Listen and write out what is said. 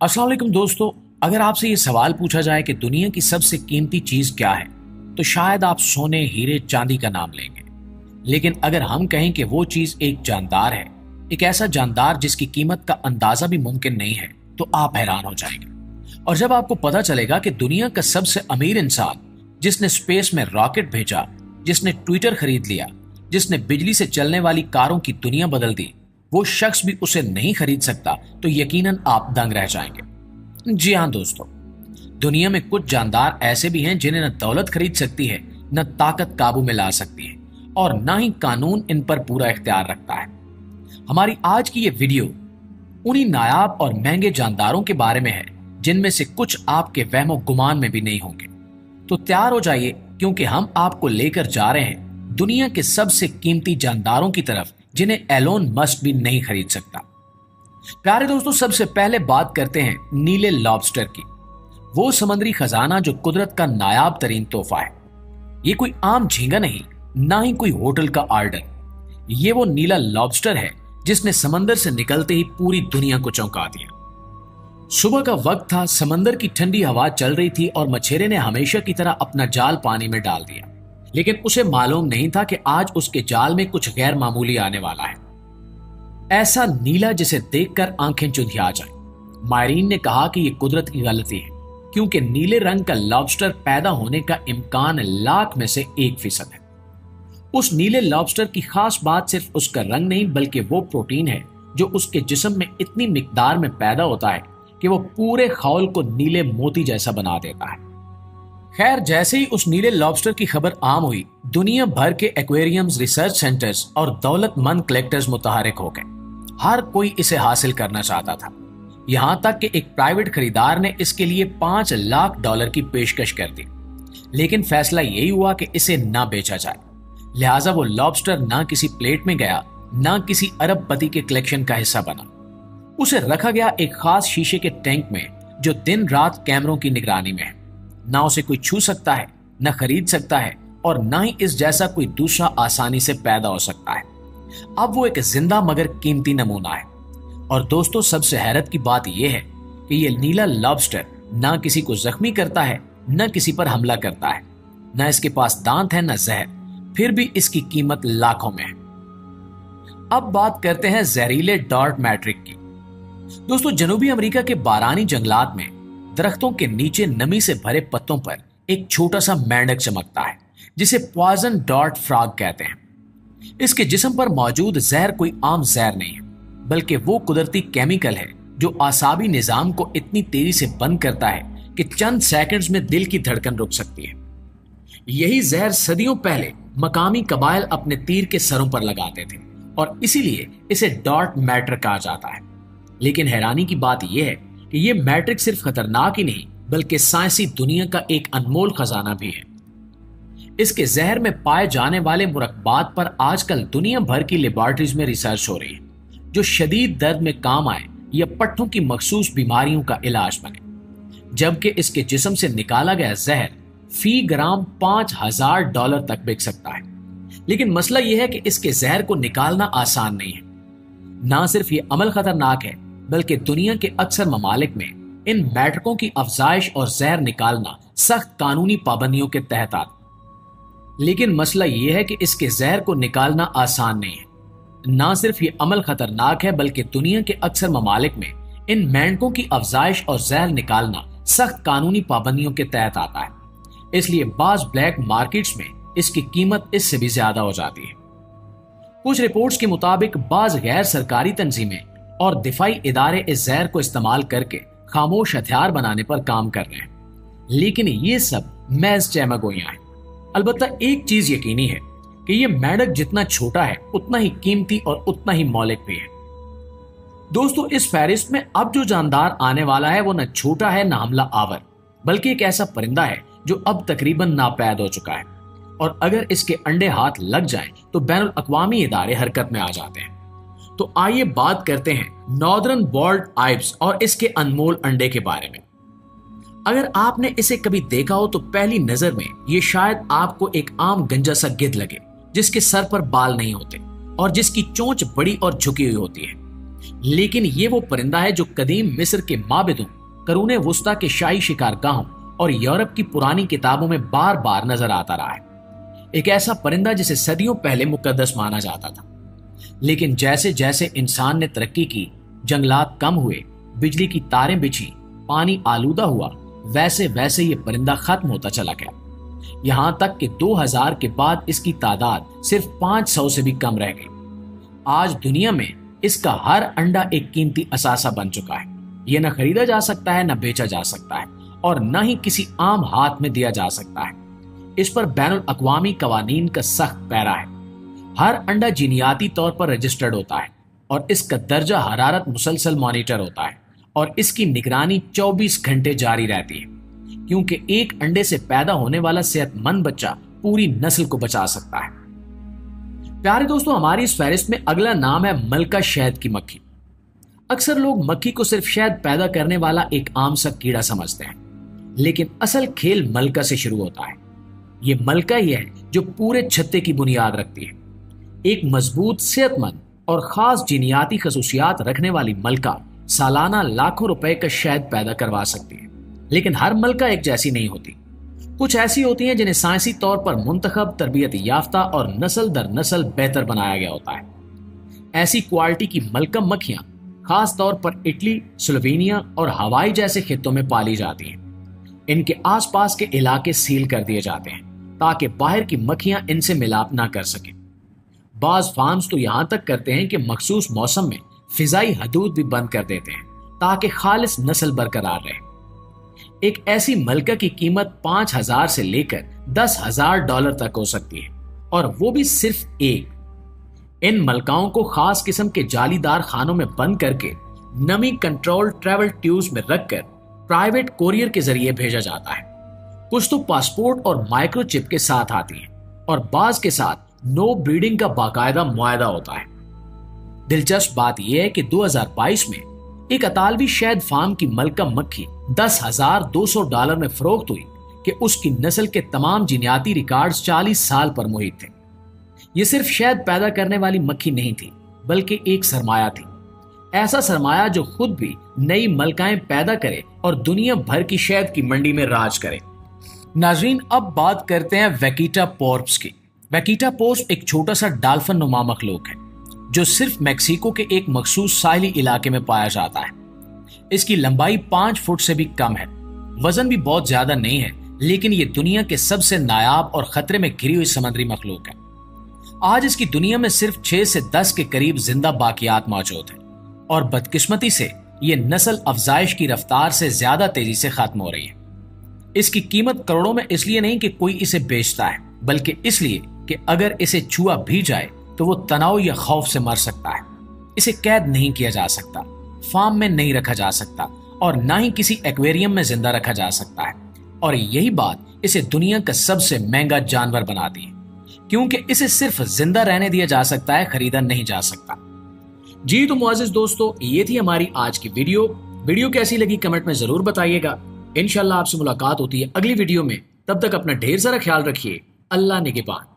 अस्सलाम वालेकुम दोस्तों, अगर आपसे ये सवाल पूछा जाए कि दुनिया की सबसे कीमती चीज क्या है, तो शायद आप सोने, हीरे, चांदी का नाम लेंगे। लेकिन अगर हम कहें कि वो चीज एक जानदार है, एक ऐसा जानदार जिसकी कीमत का अंदाजा भी मुमकिन नहीं है, तो आप हैरान हो जाएंगे। और जब आपको पता चलेगा कि दुनिया का सबसे अमीर इंसान, जिसने स्पेस में रॉकेट भेजा, जिसने ट्विटर खरीद लिया, जिसने बिजली से चलने वाली कारों की दुनिया बदल दी, वो शख्स भी उसे नहीं खरीद सकता, तो यकीनन आप दंग रह जाएंगे। जी हाँ दोस्तों, दुनिया में कुछ जानदार ऐसे भी हैं जिन्हें न दौलत खरीद सकती है, न ताकत काबू में ला सकती है, और न ही कानून इन पर पूरा इख्तियार रखता है। हमारी आज की ये वीडियो उन्हीं नायाब और महंगे जानदारों के बारे में है जिनमें से कुछ आपके वहमो गुमान में भी नहीं होंगे। तो तैयार हो जाइए, क्योंकि हम आपको लेकर जा रहे हैं दुनिया के सबसे कीमती जानदारों की तरफ, जिन्हें एलोन मस्क भी नहीं खरीद सकता। प्यारे दोस्तों, सबसे पहले बात करते हैं नीले लॉबस्टर की, वो समुद्री खजाना जो कुदरत का नायाब तरीन तोहफा है। ये कोई आम झींगा नहीं, ना ही कोई होटल का ऑर्डर। ये वो नीला लॉबस्टर है जिसने समंदर से निकलते ही पूरी दुनिया को चौंका दिया। सुबह का वक्त था, समंदर की ठंडी हवा चल रही थी और मछेरे ने हमेशा की तरह अपना जाल पानी में डाल दिया। लेकिन उसे मालूम नहीं था कि आज उसके जाल में कुछ गैर मामूली आने वाला है, ऐसा नीला जिसे देखकर आंखें चुंधिया जाएं। मायरीन ने कहा कि यह कुदरत की गलती है, क्योंकि नीले रंग का लॉबस्टर पैदा होने का इम्कान 1,00,000 में से 1% है। उस नीले लॉबस्टर की खास बात सिर्फ उसका रंग नहीं, बल्कि वो प्रोटीन है जो उसके जिस्म में इतनी मिकदार में पैदा होता है कि वो पूरे खौल को नीले मोती जैसा बना देता है। खैर, जैसे ही उस नीले लॉबस्टर की खबर आम हुई, दुनिया भर के एक्वेरियम्स, रिसर्च सेंटर्स और दौलतमंद कलेक्टर्स मुतहरिक हो गए। हर कोई इसे हासिल करना चाहता था, यहां तक कि एक प्राइवेट खरीदार ने इसके लिए $5,00,000 की पेशकश कर दी। लेकिन फैसला यही हुआ कि इसे ना बेचा जाए। लिहाजा वो लॉबस्टर ना किसी प्लेट में गया, ना किसी अरबपति के कलेक्शन का हिस्सा बना। उसे रखा गया एक खास शीशे के टैंक में जो दिन रात कैमरों की निगरानी में है। ना उसे कोई छू सकता है, ना खरीद सकता है, और ना ही इस जैसा कोई दूसरा आसानी से पैदा हो सकता है। अब वो एक जिंदा मगर कीमती नमूना है। और दोस्तों, सबसे हैरत की बात यह है कि ये नीला लॉबस्टर ना किसी को जख्मी करता है, ना किसी पर हमला करता है, ना इसके पास दांत है, ना जहर, फिर भी इसकी कीमत लाखों में है। अब बात करते हैं जहरीले डॉर्ट मैट्रिक की। दोस्तों, जनूबी अमेरिका के बारानी जंगलात में दरख्तों के नीचे नमी से भरे पत्तों पर एक छोटा सा मेंढक चमकता है, जिसे पॉइजन डॉट फ्रॉग कहते हैं। इसके जिस्म पर मौजूद जहर कोई आम जहर नहीं है, बल्कि वो कुदरती केमिकल है जो आसाबी निजाम को इतनी तेजी से बंद करता है कि चंद सेकंड्स में दिल की धड़कन रुक सकती है। यही जहर सदियों पहले मकामी कबाइल अपने तीर के सरों पर लगाते थे, और इसीलिए इसे डॉट मैट्रिक कहा जाता है। लेकिन हैरानी की बात यह है कि यह मैट्रिक सिर्फ खतरनाक ही नहीं, बल्कि साइंसी दुनिया का एक अनमोल खजाना भी है। इसके जहर में पाए जाने वाले मुरक्बात पर आजकल दुनिया भर की लेबोरेटरीज में रिसर्च हो रही है, जो शदीद दर्द में काम आए या पट्टों की मखसूस बीमारियों का इलाज बने। जबकि इसके जिस्म से निकाला गया जहर फी ग्राम $5,000 तक बिक सकता है। लेकिन मसला यह है कि इसके जहर को निकालना आसान नहीं है। ना सिर्फ ये अमल खतरनाक है, बल्कि दुनिया के अक्सर ममालिक में इन मैट्रिकों की अफजाइश और जहर निकालना सख्त कानूनी पाबंदियों के तहत आता। लेकिन मसला यह है कि इसके जहर को निकालना आसान नहीं है। ना सिर्फ ये अमल खतरनाक है, बल्कि दुनिया के अक्सर ममालिक में इन मेंढकों की अफजाइश और जहर निकालना सख्त कानूनी पाबंदियों के तहत आता है। इसलिए बाज ब्लैक मार्केट्स में इसकी कीमत इससे भी ज्यादा हो जाती है। कुछ रिपोर्ट्स के मुताबिक बाज गैर सरकारी तंजीमें और दिफाई इदारे इस जहर को इस्तेमाल करके खामोश हथियार बनाने पर काम कर रहे हैं। लेकिन ये सब महज चहमगोइयां हैं। अलबत्ता एक चीज यकीनी है कि ये मेंढक जितना छोटा है, उतना ही कीमती और उतना ही मौलिक भी है। दोस्तों, इस फहरिस्त में अब जो जानदार आने वाला है वो न छोटा है, न हमला आवर, बल्कि एक ऐसा परिंदा है जो अब तकरीबन नापैद हो चुका है, और अगर इसके अंडे हाथ लग जाएं तो बैनुल अक़वामी इदारे हरकत में आ जाते हैं। तो आइए बात करते हैं नॉर्दर्न बॉल्ड आइब्स और इसके अनमोल अंडे के बारे में। अगर आपने इसे कभी देखा हो तो पहली नजर में ये शायद आपको एक आम गंजा सा गिद्ध लगे, जिसके सर पर बाल नहीं होते और जिसकी चोंच बड़ी और झुकी हुई होती है। لیکن یہ وہ پرندہ ہے جو قدیم مصر کے معبدوں، قرون وسطی کے شاہی شکارگاہوں اور یورپ کی پرانی کتابوں میں بار بار نظر آتا رہا ہے۔ ایک ایسا پرندہ جسے صدیوں پہلے مقدس مانا جاتا تھا، لیکن جیسے جیسے انسان نے ترقی کی، جنگلات کم ہوئے، بجلی کی تاریں بچھی، پانی آلودہ ہوا، ویسے ویسے یہ پرندہ ختم ہوتا چلا گیا، یہاں تک کہ 2000 کے بعد اس کی تعداد صرف 500 سے بھی کم رہ گئی۔ آج دنیا میں اس کا ہر انڈا ایک قیمتی اثاثہ بن چکا ہے۔ یہ نہ خریدا جا سکتا ہے، نہ بیچا جا سکتا ہے، اور نہ ہی کسی عام ہاتھ میں دیا جا سکتا ہے۔ اس پر بین الاقوامی قوانین کا سخت پیرا ہے۔ ہر انڈا جینیاتی طور پر رجسٹرڈ ہوتا ہے، اور اس کا درجہ حرارت مسلسل مانیٹر ہوتا ہے، اور اس کی نگرانی 24 گھنٹے جاری رہتی ہے، کیونکہ ایک انڈے سے پیدا ہونے والا صحت مند بچہ پوری نسل کو بچا سکتا ہے۔ پیارے دوستو، ہماری اس فہرست میں اگلا نام ہے ملکہ شہد کی مکھی۔ اکثر لوگ مکھی کو صرف شہد پیدا کرنے والا ایک عام سا کیڑا سمجھتے ہیں، لیکن اصل کھیل ملکہ سے شروع ہوتا ہے۔ یہ ملکہ ہی ہے جو پورے چھتے کی بنیاد رکھتی ہے۔ ایک مضبوط، صحت مند اور خاص جینیاتی خصوصیات رکھنے والی ملکہ سالانہ لاکھوں روپے کا شہد پیدا کروا سکتی ہے، لیکن ہر ملکہ ایک جیسی نہیں ہوتی۔ کچھ ایسی ہوتی ہیں جنہیں سائنسی طور پر منتخب، تربیت یافتہ اور نسل در نسل بہتر بنایا گیا ہوتا ہے۔ ایسی کوالٹی کی ملکہ مکھیاں خاص طور پر اٹلی، سلوینیا اور ہوائی جیسے خطوں میں پالی جاتی ہیں۔ ان کے آس پاس کے علاقے سیل کر دیے جاتے ہیں تاکہ باہر کی مکھیاں ان سے ملاپ نہ کر سکیں۔ بعض فارمز تو یہاں تک کرتے ہیں کہ مخصوص موسم میں فضائی حدود بھی بند کر دیتے ہیں تاکہ خالص نسل برقرار رہے۔ ایک ایسی ملکہ کی قیمت 5000 سے لے کر $10,000 تک ہو سکتی ہے، اور وہ بھی صرف ایک۔ ان ملکاؤں کو خاص قسم کے جالی دار خانوں میں بند کر کے نمی کنٹرول ٹریول ٹیوبز میں رکھ کر پرائیویٹ کوریئر کے ذریعے بھیجا جاتا ہے۔ کچھ تو پاسپورٹ اور مائکرو چپ کے ساتھ آتی ہیں، اور بعض کے ساتھ نو بریڈنگ کا باقاعدہ معاہدہ ہوتا ہے۔ دلچسپ بات یہ ہے کہ 2022 میں ایک اطالوی شہد فارم کی ملکہ مکھی $10,200 میں فروخت ہوئی کہ اس کی نسل کے تمام جینیاتی ریکارڈز 40 سال پر محیط تھے۔ یہ صرف شہد پیدا کرنے والی مکھی نہیں تھی، بلکہ ایک سرمایہ تھی، ایسا سرمایہ جو خود بھی نئی ملکائیں پیدا کرے اور دنیا بھر کی شہد کی منڈی میں راج کرے۔ ناظرین، اب بات کرتے ہیں ویکیٹا پورپس کی۔ ویکیٹا پورپس ایک چھوٹا سا ڈالفن نما مخلوق ہے جو صرف میکسیکو کے ایک مخصوص ساحلی علاقے میں پایا جاتا ہے۔ اس کی لمبائی 5 فٹ سے بھی کم ہے، وزن بھی بہت زیادہ نہیں ہے، لیکن یہ دنیا کے سب سے نایاب اور خطرے میں گھری ہوئی سمندری مخلوق ہے۔ آج اس کی دنیا میں صرف 6 سے 10 کے قریب زندہ باقیات موجود ہیں، اور بدقسمتی سے یہ نسل افزائش کی رفتار سے زیادہ تیزی سے ختم ہو رہی ہے۔ اس کی قیمت کروڑوں میں اس لیے نہیں کہ کوئی اسے بیچتا ہے، بلکہ اس لیے کہ اگر اسے چھوا بھی جائے تو وہ تناؤ یا خوف سے مر سکتا ہے۔ اسے قید نہیں کیا جا سکتا، فارم میں نہیں رکھا جا سکتا، اور نہ ہی کسی ایکویریم میں زندہ رکھا جا سکتا ہے، اور یہی بات اسے دنیا کا سب سے مہنگا جانور بناتی ہے، کیونکہ اسے صرف زندہ رہنے دیا جا سکتا ہے، خریدا نہیں جا سکتا۔ جی تو معزز دوستو، یہ تھی ہماری آج کی ویڈیو کیسی لگی کمنٹ میں ضرور بتائیے گا۔ انشاءاللہ آپ سے ملاقات ہوتی ہے اگلی ویڈیو میں، تب تک اپنا ڈھیر سارا خیال رکھیے۔ اللہ نگہبان۔